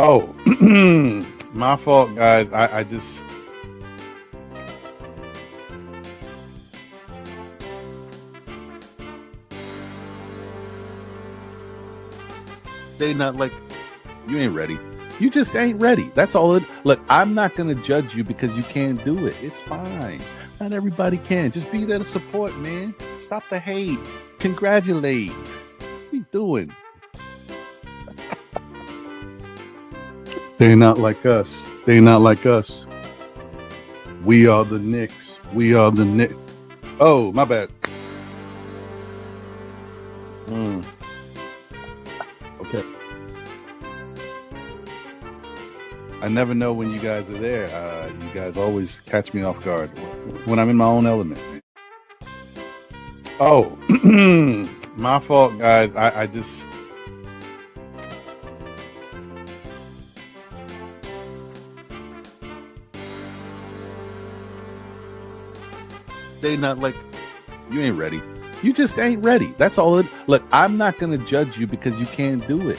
Oh, my fault, guys. I just they not like you ain't ready. You just ain't ready. That's all. Look, I'm not gonna judge you because you can't do it. It's fine. Not everybody can. Just be there to support, man. Stop the hate. Congratulate. What we doing? They're not like us. They're not like us. We are the Knicks. We are the Knicks. Oh, my bad. Okay. I never know when you guys are there. You guys always catch me off guard when I'm in my own element. Oh, my fault, guys. I just. They not like you ain't ready. You just ain't ready. That's all. Look, I'm not gonna judge you because you can't do it.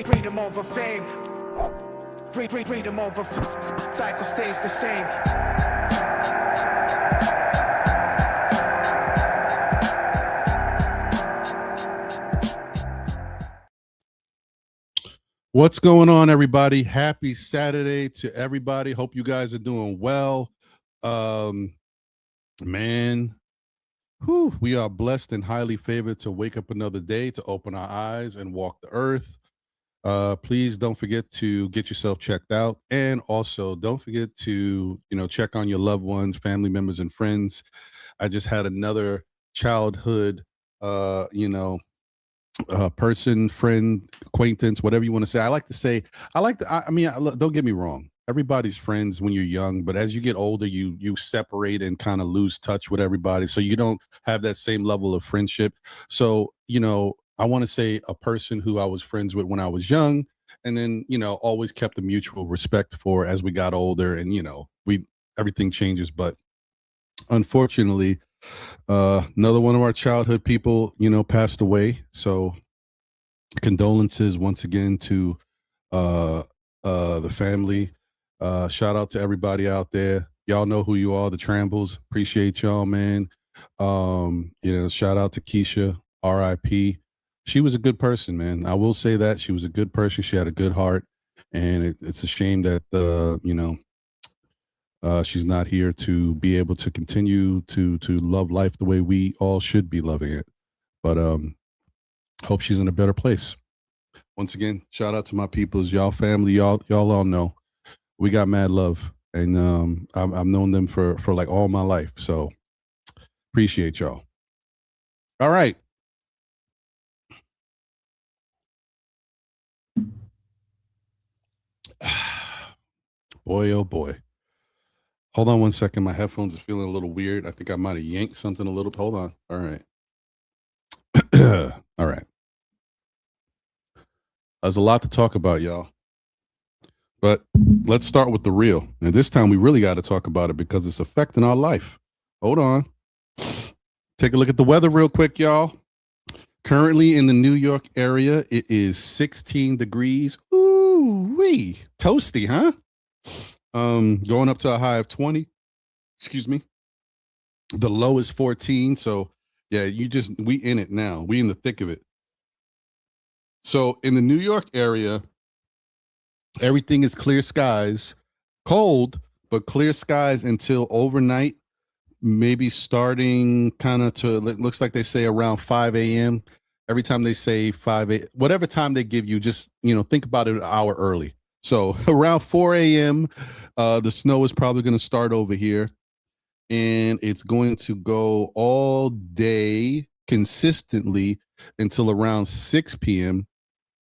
Freedom over fame. Freedom over cycle stays the same. What's going on, everybody? Happy Saturday to everybody. Hope you guys are doing well. Man, we are blessed and highly favored to wake up another day, to open our eyes and walk the earth. Please don't forget to get yourself checked out, and also don't forget to check on your loved ones, family members, and friends. I just had another childhood person, friend, acquaintance, whatever you want to say. Don't get me wrong, everybody's friends when you're young, but as you get older, you separate and kind of lose touch with everybody, so you don't have that same level of friendship. So I want to say a person who I was friends with when I was young, and then always kept a mutual respect for as we got older, and everything changes. But unfortunately, another one of our childhood people passed away. So condolences once again to the family. Shout out to everybody out there. Y'all know who you are, the Trambles. Appreciate y'all, man. Shout out to Keisha, RIP. She was a good person, man. I will say that she was a good person. She had a good heart, and it's a shame that she's not here to be able to continue to love life the way we all should be loving it. But hope she's in a better place. Once again, shout out to my peoples, y'all family, y'all all know we got mad love, and I've known them for like all my life. So appreciate y'all. All right. Boy, oh boy. Hold on one second. My headphones are feeling a little weird. I think I might have yanked something a little. Hold on. All right. All right. There's a lot to talk about, y'all. But let's start with the real. And this time we really got to talk about it because it's affecting our life. Hold on. Take a look at the weather real quick, y'all. Currently in the New York area, it is 16 degrees. Ooh, wee. Toasty, huh? Going up to a high of 20. Excuse me. The low is 14. So yeah, we in it now. We in the thick of it. So in the New York area, everything is clear skies, cold, but clear skies until overnight, maybe starting kind of to, it looks like they say around 5 a.m. Every time they say 5 a, whatever time they give you, just, think about it an hour early. So around 4 a.m., the snow is probably going to start over here, and it's going to go all day consistently until around 6 p.m.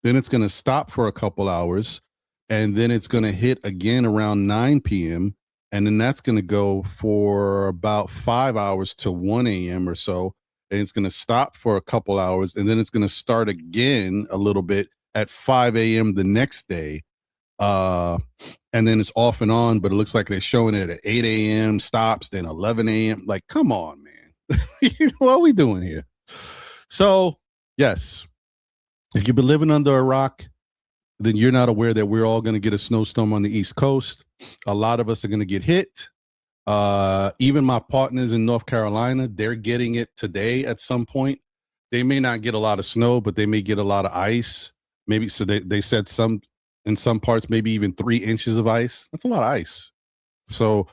Then it's going to stop for a couple hours, and then it's going to hit again around 9 p.m. And then that's going to go for about 5 hours to 1 a.m. or so. And it's going to stop for a couple hours, and then it's going to start again a little bit at 5 a.m. the next day. And then it's off and on, but it looks like they're showing it at 8 a.m., stops, then 11 a.m. Like, come on, man. What are we doing here? So, yes, if you've been living under a rock, then you're not aware that we're all going to get a snowstorm on the East Coast. A lot of us are going to get hit. Even my partners in North Carolina, they're getting it today at some point. They may not get a lot of snow, but they may get a lot of ice. Maybe, so they said in some parts, maybe even 3 inches of ice. That's a lot of ice. So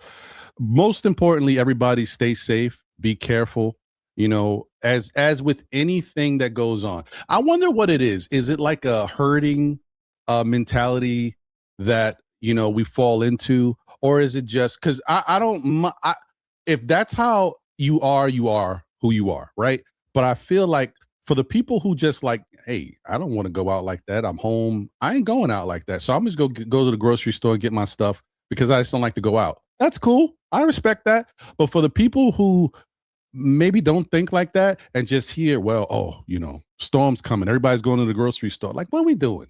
most importantly, everybody stay safe, be careful. As with anything that goes on, I wonder what it is. Is it like a herding mentality that, we fall into, or is it just because if that's how you are who you are, right? But I feel like for the people who just like, hey, I don't want to go out like that. I'm home. I ain't going out like that. So I'm just go to the grocery store and get my stuff because I just don't like to go out. That's cool. I respect that. But for the people who maybe don't think like that and just hear, well, storm's coming, everybody's going to the grocery store. Like, what are we doing?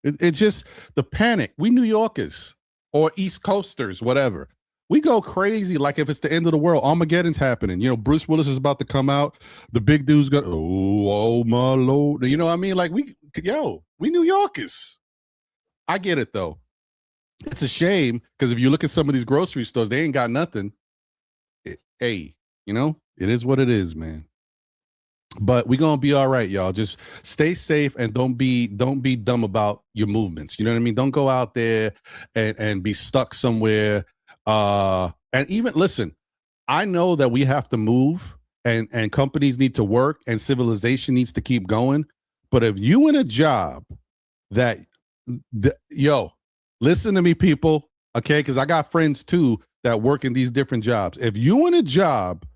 It's just the panic. We New Yorkers or East Coasters, whatever. We go crazy like if it's the end of the world. Armageddon's happening. Bruce Willis is about to come out. The big dude's going, oh my Lord. You know what I mean? Like we New Yorkers. I get it though. It's a shame because if you look at some of these grocery stores, they ain't got nothing. It is what it is, man. But we're gonna be all right, y'all. Just stay safe and don't be dumb about your movements. You know what I mean? Don't go out there and be stuck somewhere. And even listen, I know that we have to move and companies need to work and civilization needs to keep going. But if you in a job that listen to me, people, okay? Because I got friends too that work in these different jobs. If you in a job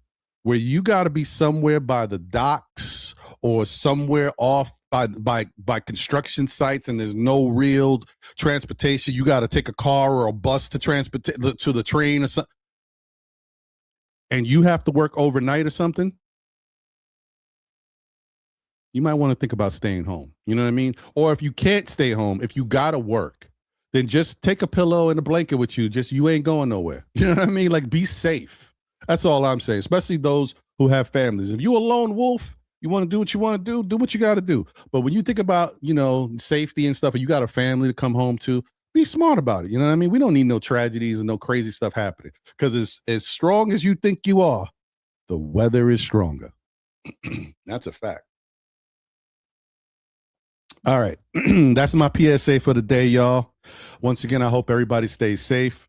where you got to be somewhere by the docks or somewhere off by construction sites and there's no real transportation, you got to take a car or a bus to transport to the train or something, and you have to work overnight or something, you might want to think about staying home. You know what I mean? Or if you can't stay home, if you got to work, then just take a pillow and a blanket with you. Just, you ain't going nowhere. You know what I mean? Like, be safe. That's all I'm saying, especially those who have families. If you're a lone wolf, you want to do what you want to do what you got to do. But when you think about, safety and stuff, and you got a family to come home to, be smart about it. You know what I mean? We don't need no tragedies and no crazy stuff happening because as strong as you think you are, the weather is stronger. That's a fact. All right. That's my PSA for the day, y'all. Once again, I hope everybody stays safe.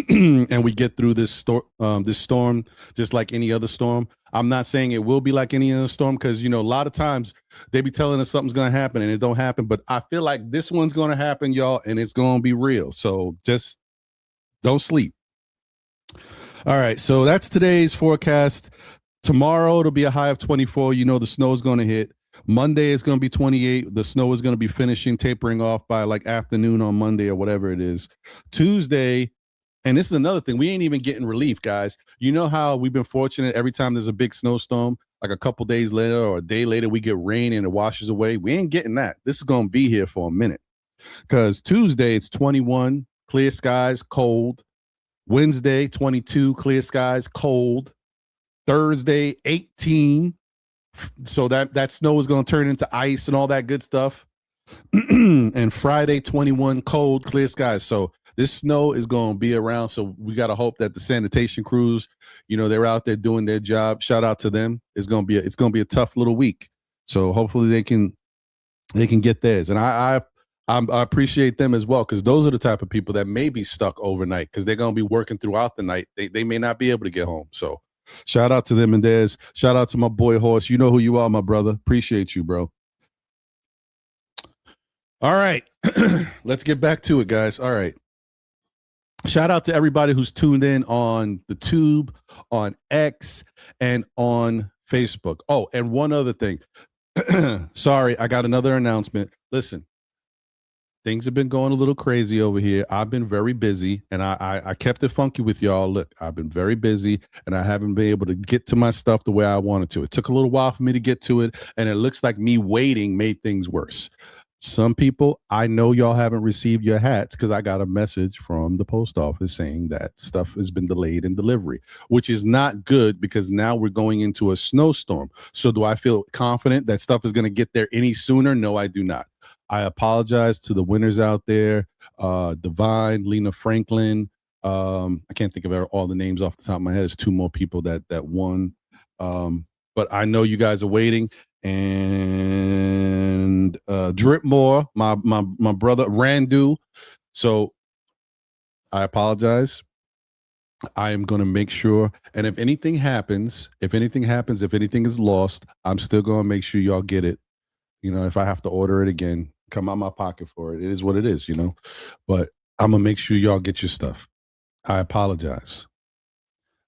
And we get through this storm just like any other storm. I'm not saying it will be like any other storm because, a lot of times they be telling us something's going to happen and it don't happen. But I feel like this one's going to happen, y'all, and it's going to be real. So just don't sleep. All right. So that's today's forecast. Tomorrow, it'll be a high of 24. The snow is going to hit. Monday is going to be 28. The snow is going to be finishing, tapering off by like afternoon on Monday or whatever it is. Tuesday. And this is another thing. We ain't even getting relief, guys. You know how we've been fortunate every time there's a big snowstorm, like a couple days later or a day later, we get rain and it washes away. We ain't getting that. This is going to be here for a minute because Tuesday, it's 21, clear skies, cold. Wednesday, 22, clear skies, cold. Thursday, 18. So that snow is going to turn into ice and all that good stuff. And Friday, 21, cold, clear skies. So this snow is going to be around. So we got to hope that the sanitation crews, they're out there doing their job. Shout out to them. It's going to be a tough little week. So hopefully they can get theirs. And I I appreciate them as well, because those are the type of people that may be stuck overnight because they're going to be working throughout the night. They may not be able to get home. So shout out to them and theirs. Shout out to my boy Horse. You know who you are, my brother. Appreciate you, bro. All right. Let's get back to it, guys. All right. Shout out to everybody who's tuned in on the Tube, on X, and on Facebook. Oh, and one other thing. Sorry, I got another announcement. Listen, things have been going a little crazy over here. I've been very busy, and I kept it funky with y'all. Look, I've been very busy, and I haven't been able to get to my stuff the way I wanted to. It took a little while for me to get to it, and it looks like me waiting made things worse. Some people, I know y'all haven't received your hats because I got a message from the post office saying that stuff has been delayed in delivery, which is not good because now we're going into a snowstorm. So do I feel confident that stuff is going to get there any sooner? No, I do not. I apologize to the winners out there. Divine, Lena Franklin. I can't think of all the names off the top of my head. There's two more people that won. But I know you guys are waiting. And Dripmore, my brother Randu. So I apologize. I am going to make sure. And if anything happens, if anything is lost, I'm still going to make sure y'all get it. You know, if I have to order it again, come out my pocket for it. It is what it is, you know. But I'm going to make sure y'all get your stuff. I apologize.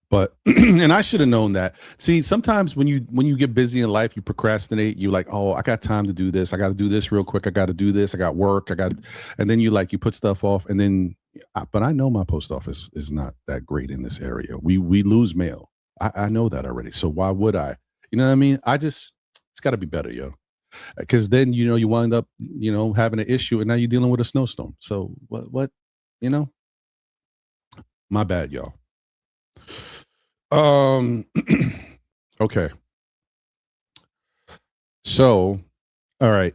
But and I should have known that. See, sometimes when you get busy in life, you procrastinate. You like, oh, I got time to do this. I got to do this real quick. I got to do this. I got work. And then you put stuff off. And then, but I know my post office is not that great in this area. We lose mail. I know that already. So why would I? You know what I mean? It's got to be better, yo. Because then you wind up having an issue, and now you're dealing with a snowstorm. So what my bad, y'all. Okay. So, all right.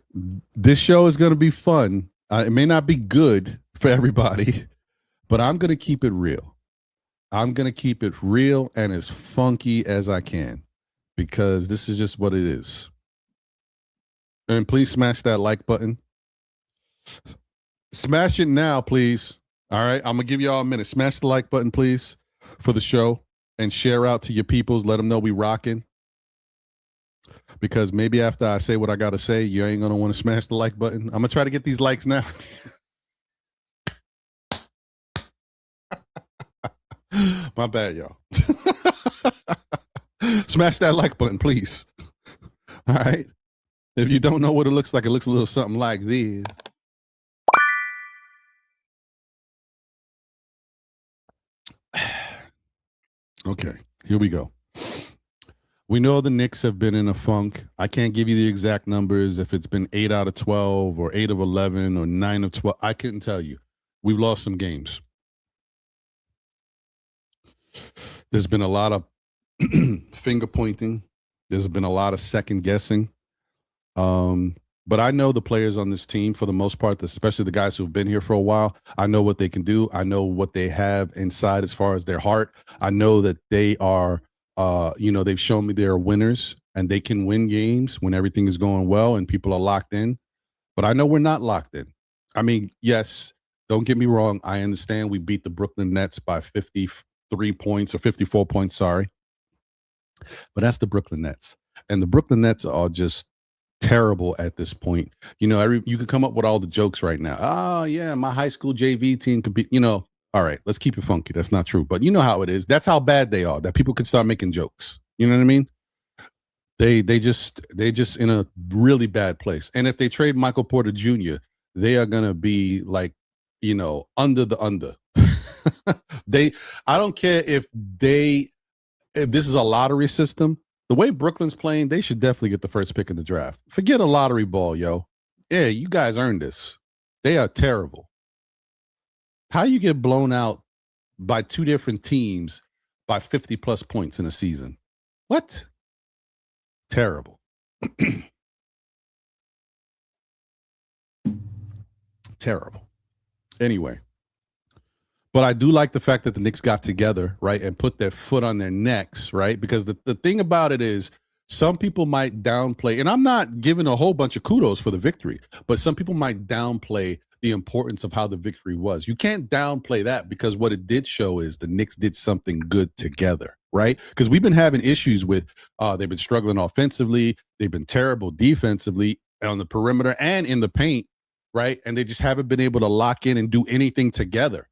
This show is going to be fun. It may not be good for everybody, but I'm going to keep it real. I'm going to keep it real and as funky as I can because this is just what it is. And please smash that like button. Smash it now, please. All right. I'm going to give y'all a minute. Smash the like button, please, for the show. And share out to your peoples. Let them know we rocking. Because maybe after I say what I got to say, you ain't going to want to smash the like button. I'm going to try to get these likes now. My bad, y'all. Smash that like button, please. All right. If you don't know what it looks like a little something like this. Okay, here we go. We know the Knicks have been in a funk. I can't give you the exact numbers, if it's been 8 out of 12 or 8 of 11 or 9 of 12. I couldn't tell you. We've lost some games. There's been a lot of finger pointing. There's been a lot of second guessing. But I know the players on this team, for the most part, especially the guys who've been here for a while. I know what they can do. I know what they have inside as far as their heart. I know that they are, they've shown me they're winners and they can win games when everything is going well and people are locked in. But I know we're not locked in. I mean, yes, don't get me wrong. I understand we beat the Brooklyn Nets by 53 points or 54 points, sorry. But that's the Brooklyn Nets. And the Brooklyn Nets are just terrible at this point. You could come up with all the jokes right now. Oh, yeah, my high school JV team could be, all right, let's keep it funky. That's not true. But you know how it is. That's how bad they are, that people could start making jokes. You know what I mean? They just in a really bad place. And if they trade Michael Porter Jr., they are going to be like, under the under. I don't care if this is a lottery system. The way Brooklyn's playing, they should definitely get the first pick in the draft. Forget a lottery ball, yo. Yeah, you guys earned this. They are terrible. How you get blown out by two different teams by 50 plus points in a season? What? Terrible. Terrible. Anyway. But I do like the fact that the Knicks got together, right, and put their foot on their necks, right? Because the thing about it is, some people might downplay, and I'm not giving a whole bunch of kudos for the victory, but some people might downplay the importance of how the victory was. You can't downplay that, because what it did show is the Knicks did something good together, right? Because we've been having issues with they've been struggling offensively, they've been terrible defensively on the perimeter and in the paint, right? And they just haven't been able to lock in and do anything together.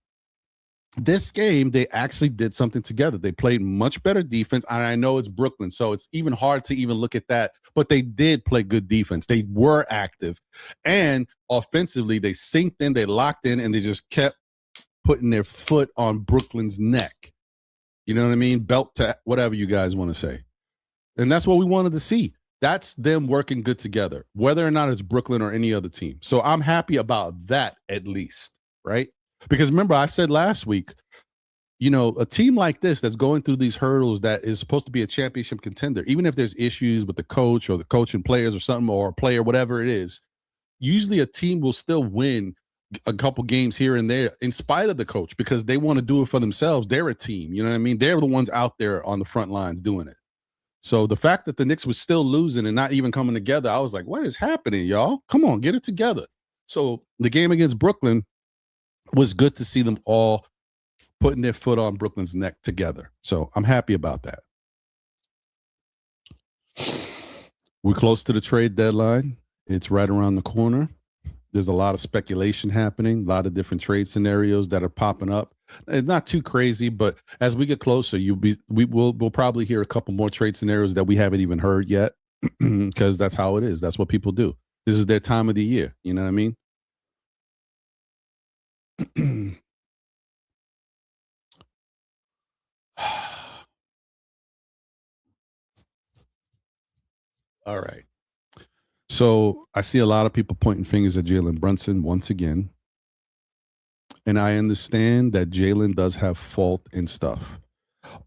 This game, they actually did something together. They played much better defense. And I know it's Brooklyn, so it's even hard to even look at that. But they did play good defense. They were active. And offensively, they synced in, they locked in, and they just kept putting their foot on Brooklyn's neck. You know what I mean? Belt to whatever you guys want to say. And that's what we wanted to see. That's them working good together, whether or not it's Brooklyn or any other team. So I'm happy about that, at least, right? Because remember, I said last week, a team like this that's going through these hurdles, that is supposed to be a championship contender, even if there's issues with the coach or the coach and players or something, or a player, whatever it is, usually a team will still win a couple games here and there in spite of the coach, because they want to do it for themselves. They're a team. You know what I mean? They're the ones out there on the front lines doing it. So the fact that the Knicks was still losing and not even coming together, I was like, what is happening, y'all? Come on, get it together. So the game against Brooklyn was good to see them all putting their foot on Brooklyn's neck together. So I'm happy about that. We're close to the trade deadline. It's right around the corner. There's a lot of speculation happening, a lot of different trade scenarios that are popping up. It's not too crazy, but as we get closer, we'll probably hear a couple more trade scenarios that we haven't even heard yet, because that's how it is. That's what people do. This is their time of the year. You know what I mean? All right. So I see a lot of people pointing fingers at Jalen Brunson once again. And I understand that Jalen does have fault and stuff.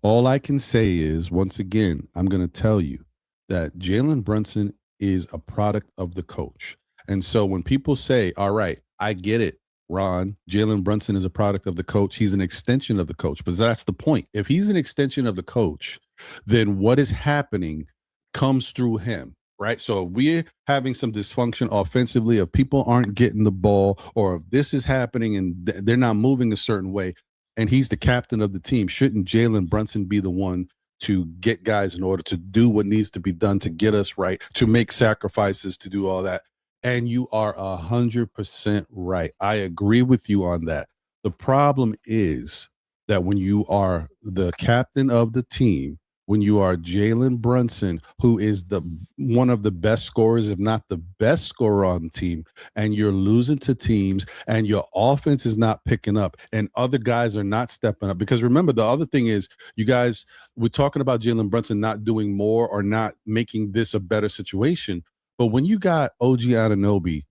All I can say is, once again, I'm going to tell you that Jalen Brunson is a product of the coach. And so when people say, all right, I get it, Ron, Jalen Brunson is a product of the coach, he's an extension of the coach. But that's the point. If he's an extension of the coach, then what is happening comes through him. Right. So we're having some dysfunction offensively, if people aren't getting the ball, or if this is happening and they're not moving a certain way, and he's the captain of the team. Shouldn't Jalen Brunson be the one to get guys in order to do what needs to be done to get us right, to make sacrifices, to do all that? And you are 100% right. I agree with you on that. The problem is that when you are the captain of the team, when you are Jalen Brunson, who is one of the best scorers, if not the best scorer on the team, and you're losing to teams, and your offense is not picking up, and other guys are not stepping up. Because remember, the other thing is, you guys, we're talking about Jalen Brunson not doing more or not making this a better situation. But when you got OG Anunoby,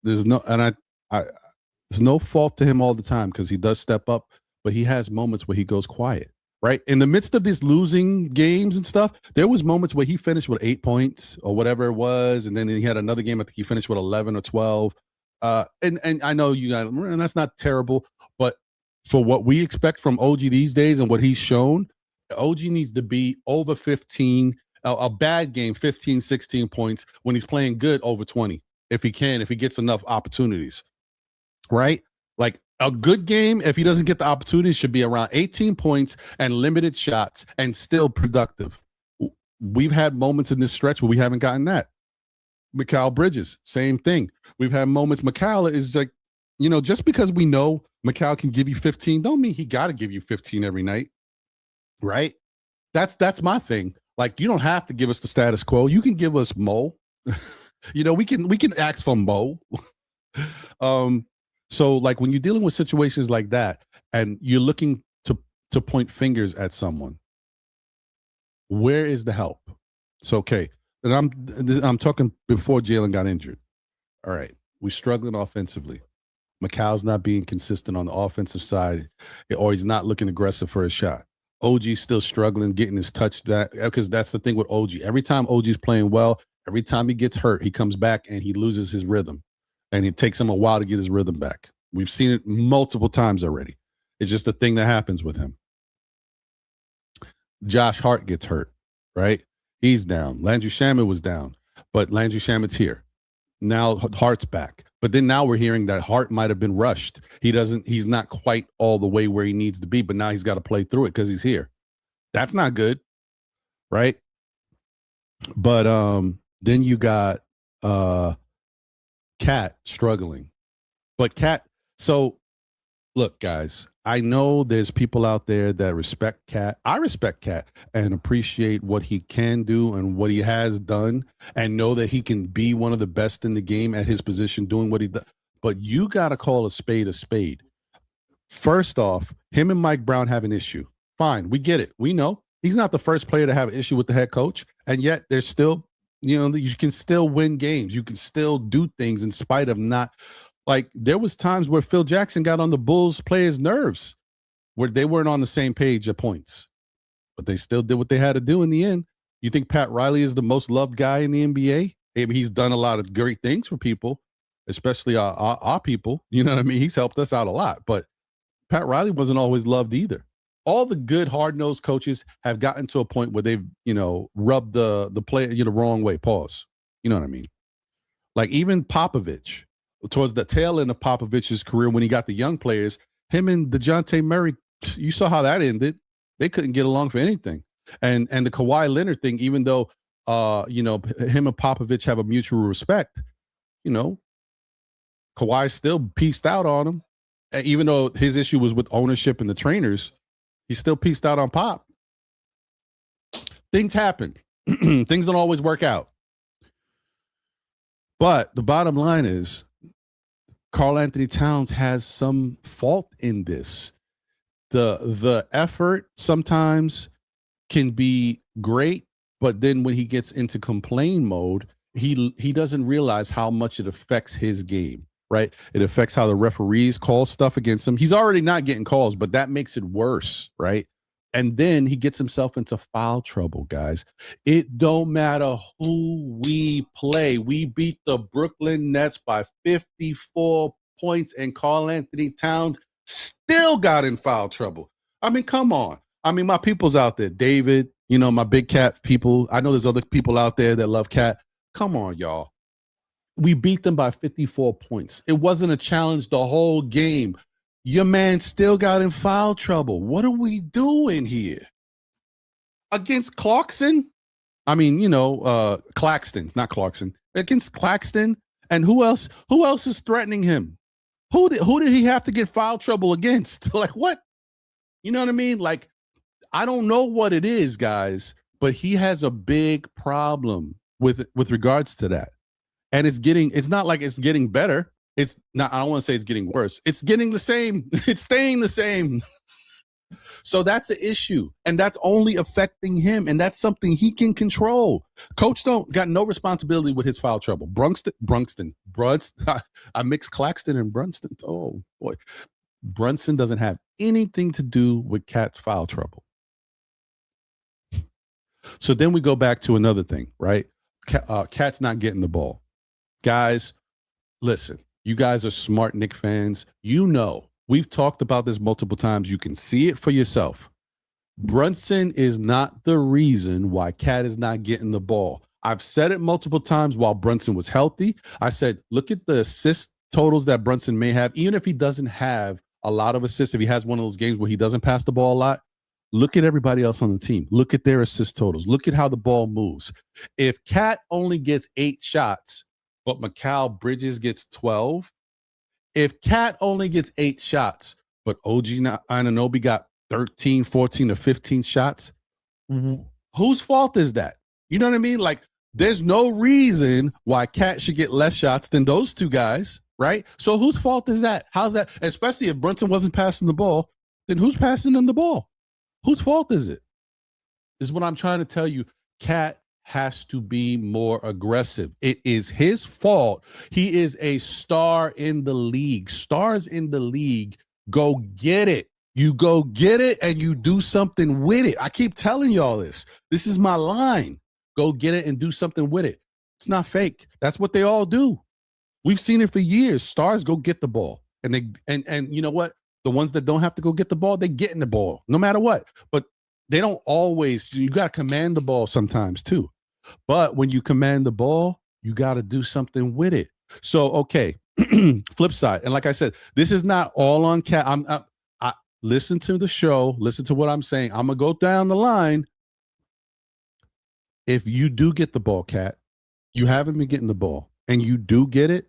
there's no fault to him all the time, because he does step up, but he has moments where he goes quiet. Right. In the midst of these losing games and stuff, there was moments where he finished with 8 points or whatever it was. And then he had another game, I think he finished with 11 or 12. And I know you guys, and that's not terrible, but for what we expect from OG these days and what he's shown, OG needs to be over 15, a bad game, 15, 16 points. When he's playing good, over 20, if he gets enough opportunities. Right. Like a good game, if he doesn't get the opportunity, should be around 18 points and limited shots and still productive. We've had moments in this stretch where we haven't gotten that. Mikal Bridges, same thing. We've had moments. Mikal is like, just because we know Mikal can give you 15, don't mean he got to give you 15 every night. Right. That's my thing. Like, you don't have to give us the status quo. You can give us Mo. We can ask for Mo. So like when you're dealing with situations like that and you're looking to point fingers at someone, where is the help? So, okay. And I'm talking before Jalen got injured. All right. We're struggling offensively. Mikal's not being consistent on the offensive side, or he's not looking aggressive for a shot. OG's still struggling getting his touch back, because that's the thing with OG. Every time OG's playing well, every time he gets hurt, he comes back and he loses his rhythm. And it takes him a while to get his rhythm back. We've seen it multiple times already. It's just a thing that happens with him. Josh Hart gets hurt, right? He's down. Landry Shamet was down, but Landry Shamet's here. Now Hart's back. But then now we're hearing that Hart might have been rushed. He's not quite all the way where he needs to be, but now he's got to play through it because he's here. That's not good, right? But then you got Cat struggling. But Cat, so look, guys, I know there's people out there that respect Cat. I respect Cat and appreciate what he can do and what he has done and know that he can be one of the best in the game at his position doing what he does. But you got to call a spade a spade. First off, him and Mike Brown have an issue. Fine, we get it. We know he's not the first player to have an issue with the head coach, and yet there's still, you can still win games. You can still do things in spite of not. Like, there was times where Phil Jackson got on the Bulls players' nerves where they weren't on the same page at points, but they still did what they had to do in the end. You think Pat Riley is the most loved guy in the NBA? Maybe he's done a lot of great things for people, especially our people. You know what I mean? He's helped us out a lot, but Pat Riley wasn't always loved either. All the good, hard-nosed coaches have gotten to a point where they've, rubbed the player the wrong way. Pause. You know what I mean? Like, even Popovich, towards the tail end of Popovich's career when he got the young players, him and DeJounte Murray, you saw how that ended. They couldn't get along for anything. And the Kawhi Leonard thing, even though, him and Popovich have a mutual respect, Kawhi still pieced out on him. And even though his issue was with ownership and the trainers, he still pieced out on Pop. Things happen. Things don't always work out. But the bottom line is, Karl Anthony Towns has some fault in this. The effort sometimes can be great, but then when he gets into complain mode, he doesn't realize how much it affects his game, right? It affects how the referees call stuff against him. He's already not getting calls, but that makes it worse, right? And then he gets himself into foul trouble, guys. It don't matter who we play. We beat the Brooklyn Nets by 54 points, and Karl Anthony Towns still got in foul trouble. I mean, come on. I mean, my people's out there. David, my big Cat people. I know there's other people out there that love Cat. Come on, y'all. We beat them by 54 points. It wasn't a challenge the whole game. Your man still got in foul trouble. What are we doing here? Against Clarkson? I mean, Claxton, not Clarkson. Against Claxton. And who else is threatening him? Who did he have to get foul trouble against? Like, what? You know what I mean? Like, I don't know what it is, guys, but he has a big problem with regards to that. And it's not like it's getting better. It's not, I don't want to say it's getting worse. It's getting the same. It's staying the same. So that's an issue. And that's only affecting him. And that's something he can control. Coach got no responsibility with his foul trouble. Brunson. I mixed Claxton and Brunson. Oh, boy. Brunson doesn't have anything to do with Cat's foul trouble. So then we go back to another thing, right? Cat's not getting the ball. Guys, listen. You guys are smart Knicks fans. We've talked about this multiple times. You can see it for yourself. Brunson is not the reason why Cat is not getting the ball. I've said it multiple times while Brunson was healthy. I said, look at the assist totals that Brunson may have. Even if he doesn't have a lot of assists, if he has one of those games where he doesn't pass the ball a lot, look at everybody else on the team. Look at their assist totals. Look at how the ball moves. If Cat only gets 8 shots, but Mikal Bridges gets 12. If Cat only gets 8 shots, but OG Anunoby got 13, 14, or 15 shots, whose fault is that? You know what I mean? Like, there's no reason why Cat should get less shots than those two guys, right? So whose fault is that? How's that? Especially if Brunson wasn't passing the ball, then who's passing them the ball? Whose fault is it? This is what I'm trying to tell you. Cat has to be more aggressive. It is his fault. He is a star in the league. Stars in the league go get it. You go get it and you do something with it. I keep telling y'all this. This is my line. Go get it and do something with it. It's not fake. That's what they all do. We've seen it for years. Stars go get the ball. And you know what? The ones that don't have to go get the ball, they get in the ball no matter what. But they don't always, you got to command the ball sometimes too. But when you command the ball, you got to do something with it. So, okay, flip side. And like I said, this is not all on Cat. I listen to the show, listen to what I'm saying. I'm going to go down the line. If you do get the ball, Cat, you haven't been getting the ball and you do get it,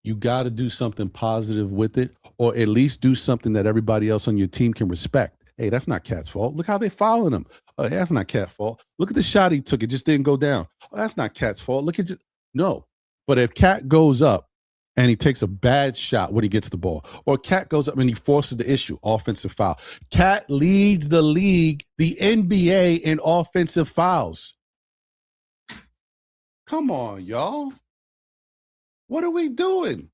you got to do something positive with it, or at least do something that everybody else on your team can respect. Hey, that's not Cat's fault. Look how they following him. Oh, that's not Cat's fault. Look at the shot he took. It just didn't go down. Oh, that's not Cat's fault. Look at just no. But if Cat goes up and he takes a bad shot when he gets the ball, or Cat goes up and he forces the issue, offensive foul. Cat leads the league, the NBA, in offensive fouls. Come on, y'all. What are we doing?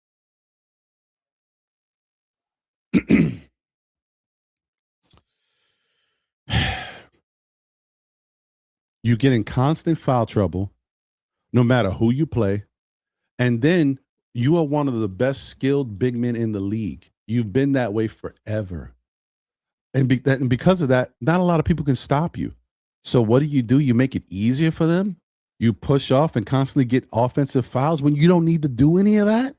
You get in constant foul trouble no matter who you play. And then you are one of the best skilled big men in the league. You've been that way forever. And because of that, not a lot of people can stop you. So what do? You make it easier for them? You push off and constantly get offensive fouls when you don't need to do any of that?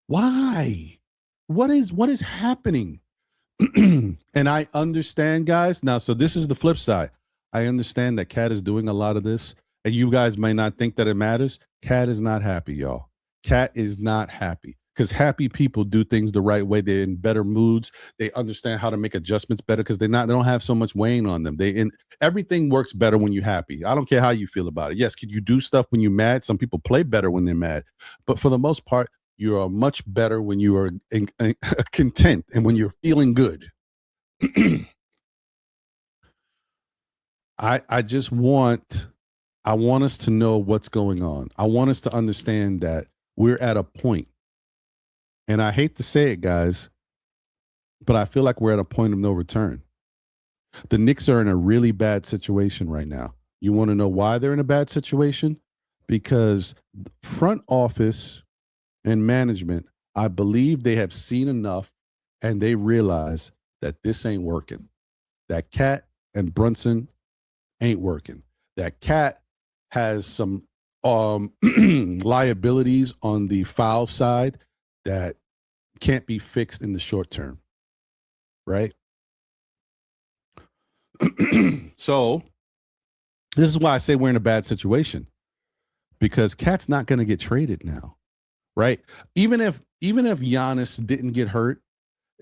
Why? What is happening? And I understand, guys. Now, so this is the flip side. I understand that Cat is doing a lot of this, and you guys may not think that it matters. Cat is not happy, y'all. Cat is not happy because happy people do things the right way. They're in better moods. They understand how to make adjustments better because they don't have so much weighing on them. Everything works better when you're happy. I don't care how you feel about it. Yes, can you do stuff when you're mad? Some people play better when they're mad, but for the most part, you are much better when you are content and when you're feeling good. I just want us to know what's going on. I want us to understand that we're at a point, and I hate to say it, guys, but I feel like we're at a point of no return. The Knicks are in a really bad situation right now. You want to know why they're in a bad situation? Because front office and management, I believe they have seen enough and they realize that this ain't working. That Cat and Brunson ain't working. That Cat has some liabilities on the foul side that can't be fixed in the short term, right? So this is why I say we're in a bad situation, because Cat's not going to get traded now, right? Even if Giannis didn't get hurt,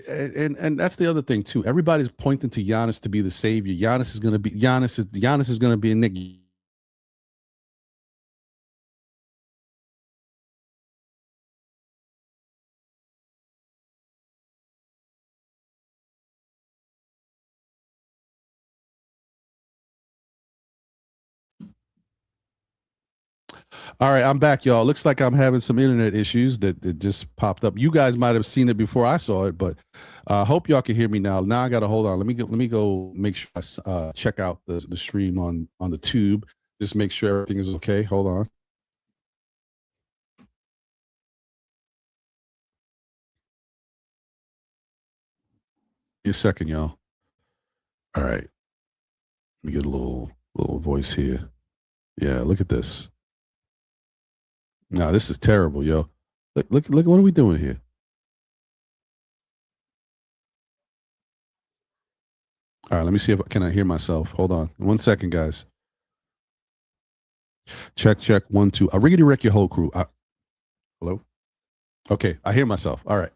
and that's the other thing too. Everybody's pointing to Giannis to be the savior. Giannis is going to be a Knick. All right, I'm back, y'all. Looks like I'm having some internet issues that just popped up. You guys might have seen it before I saw it, but I hope y'all can hear me now. Now I got to hold on. Let me go make sure I check out the stream on the tube. Just make sure everything is okay. Hold on. Give me a second, y'all. All right. Let me get a little voice here. Yeah, look at this. No, this is terrible, yo. Look, what are we doing here? All right, let me see if can I hear myself. Hold on. 1 second, guys. Check 1 2. I riggedy wreck your whole crew. Hello? Okay, I hear myself. All right.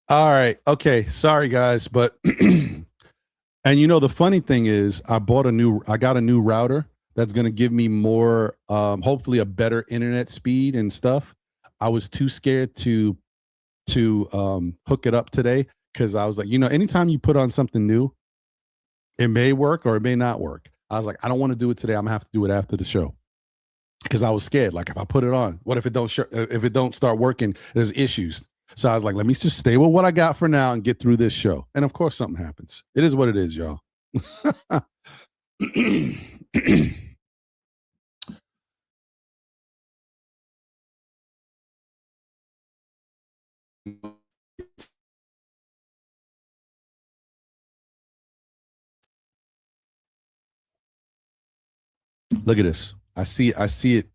All right. Okay. Sorry, guys, but and the funny thing is, I got a new router that's going to give me more, hopefully, a better internet speed and stuff. I was too scared to hook it up today because I was like, anytime you put on something new, it may work or it may not work. I was like, I don't want to do it today. I'm gonna have to do it after the show because I was scared. Like, if I put it on, what if it don't start working? There's issues. So I was like, let me just stay with what I got for now and get through this show. And of course, something happens. It is what it is, y'all. Look at this. I see it.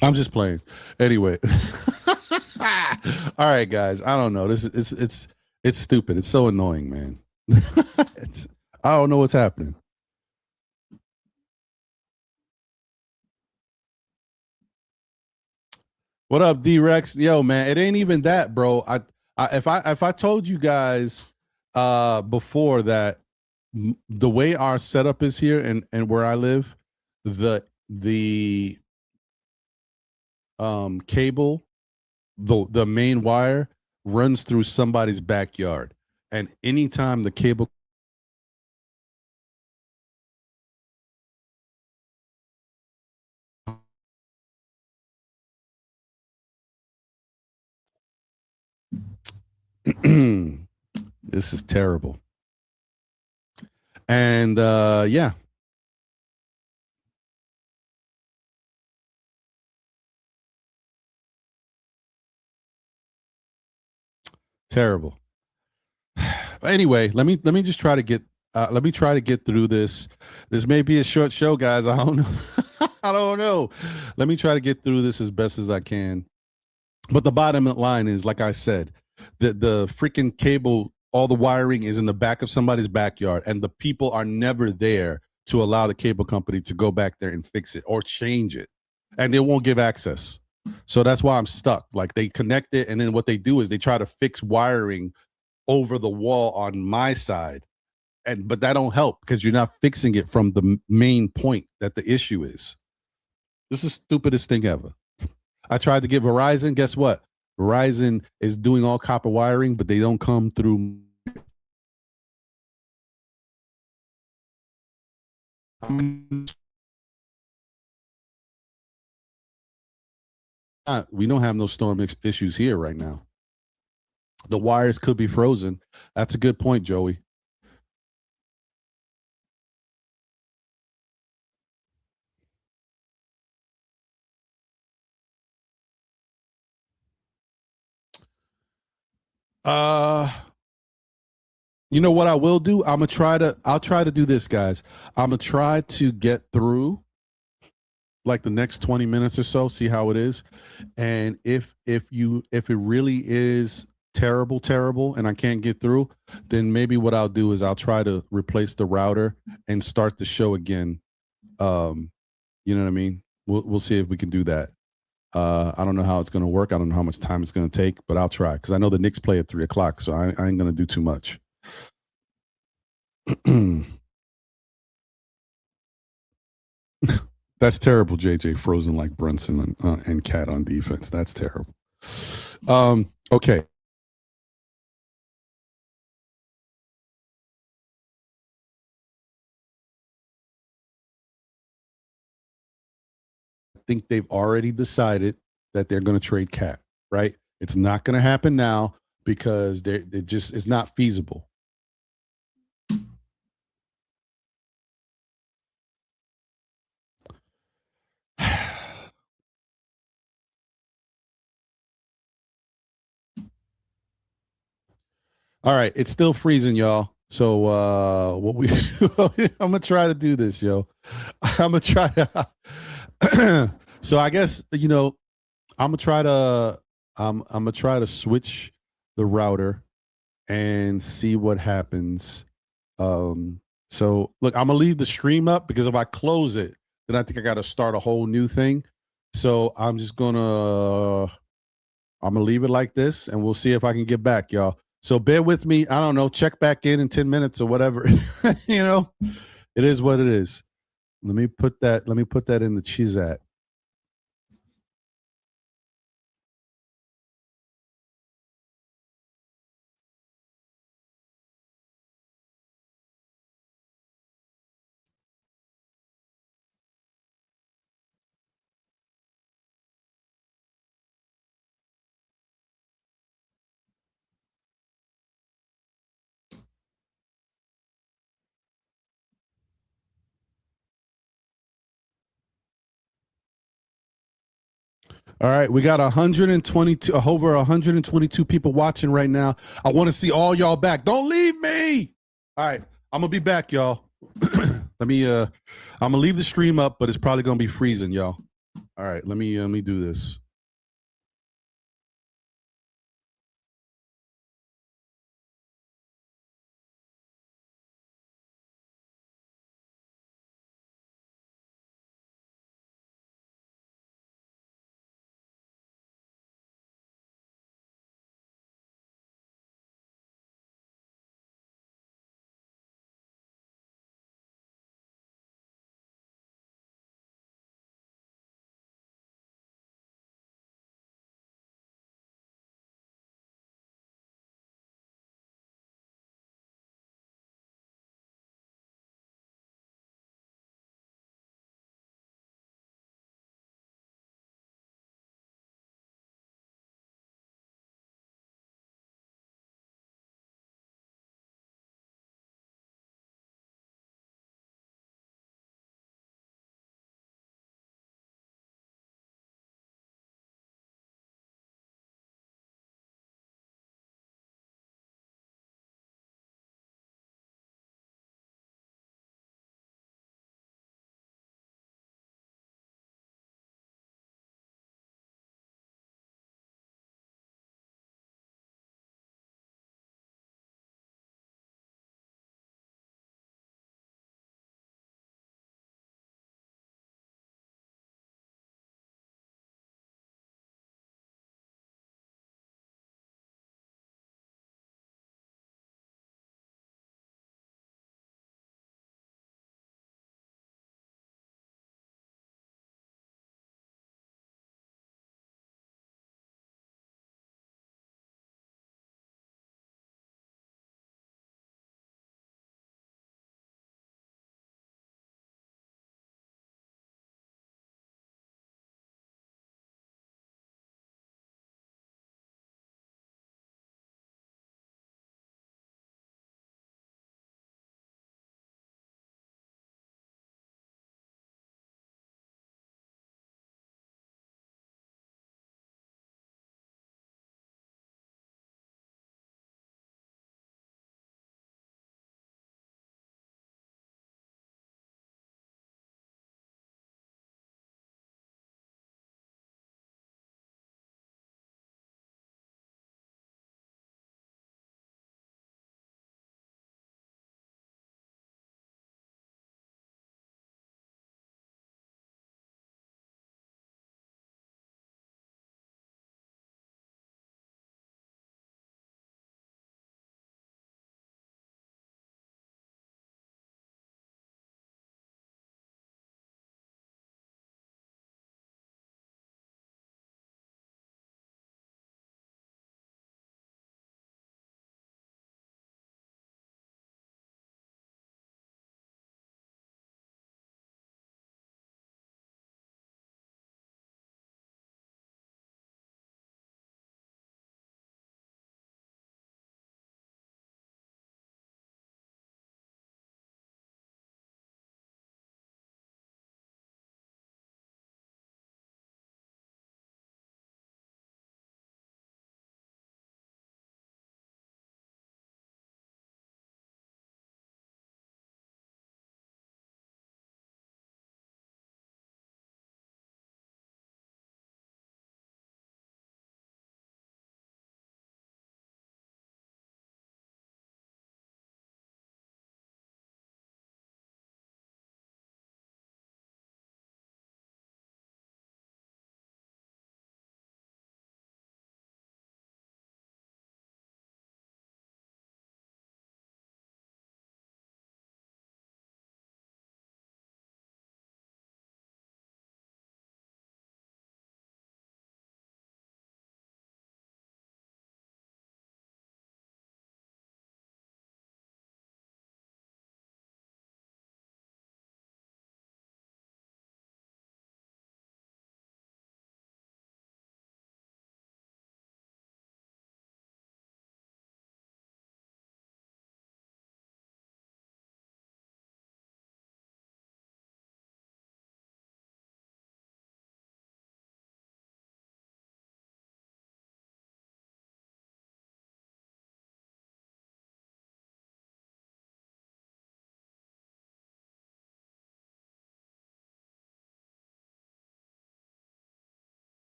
I'm just playing. Anyway. All right, guys. I don't know. This is it's stupid. It's so annoying, man. it's, I don't know what's happening. What up, D Rex? Yo, man, it ain't even that, bro. If I told you guys before that the way our setup is here and where I live, the cable, the main wire runs through somebody's backyard. And anytime the cable this is terrible. And yeah, terrible. Anyway, let me just try to get let me try to get through this. This may be a short show, guys. I don't know. I don't know. Let me try to get through this as best as I can. But the bottom line is, like I said, the freaking cable, all the wiring is in the back of somebody's backyard, and the people are never there to allow the cable company to go back there and fix it or change it, and they won't give access. So that's why I'm stuck. Like they connect it, and then what they do is they try to fix wiring over the wall on my side, and but that don't help because you're not fixing it from the main point that the issue is. This is the stupidest thing ever. I tried to get Verizon. Guess what? Verizon is doing all copper wiring, but they don't come through. We don't have no storm issues here right now. The wires could be frozen. That's a good point, Joey. Uh, you know what I will do? I'll try to do this, guys. I'm gonna try to get through like the next 20 minutes or so, see how it is. And if it really is terrible and I can't get through, then maybe what I'll do is I'll try to replace the router and start the show again. Um, you know what I mean? We'll see if we can do that. I don't know how it's going to work. I don't know how much time it's going to take, but I'll try because I know the Knicks play at 3 o'clock, so I ain't going to do too much. That's terrible, JJ. Frozen like Brunson and Cat on defense. That's terrible. Okay. I think they've already decided that they're going to trade Cat, right? It's not going to happen now because it just is not feasible. All right, it's still freezing, y'all. So what we I'm gonna try to do this, yo. I'm gonna try to so I guess I'm gonna try to I'm gonna try to switch the router and see what happens. Um so look, I'm gonna leave the stream up because if I close it, then I think I gotta start a whole new thing. So I'm gonna leave it like this, and we'll see if I can get back, y'all. So bear with me. I don't know. Check back in 10 minutes or whatever. you know, it is what it is. Let me put that. Let me put that in the cheese at. All right, we got 122, over 122 people watching right now. I want to see all y'all back. Don't leave me. All right, I'm gonna be back, y'all. I'm gonna leave the stream up, but it's probably gonna be freezing, y'all. All right, let me do this.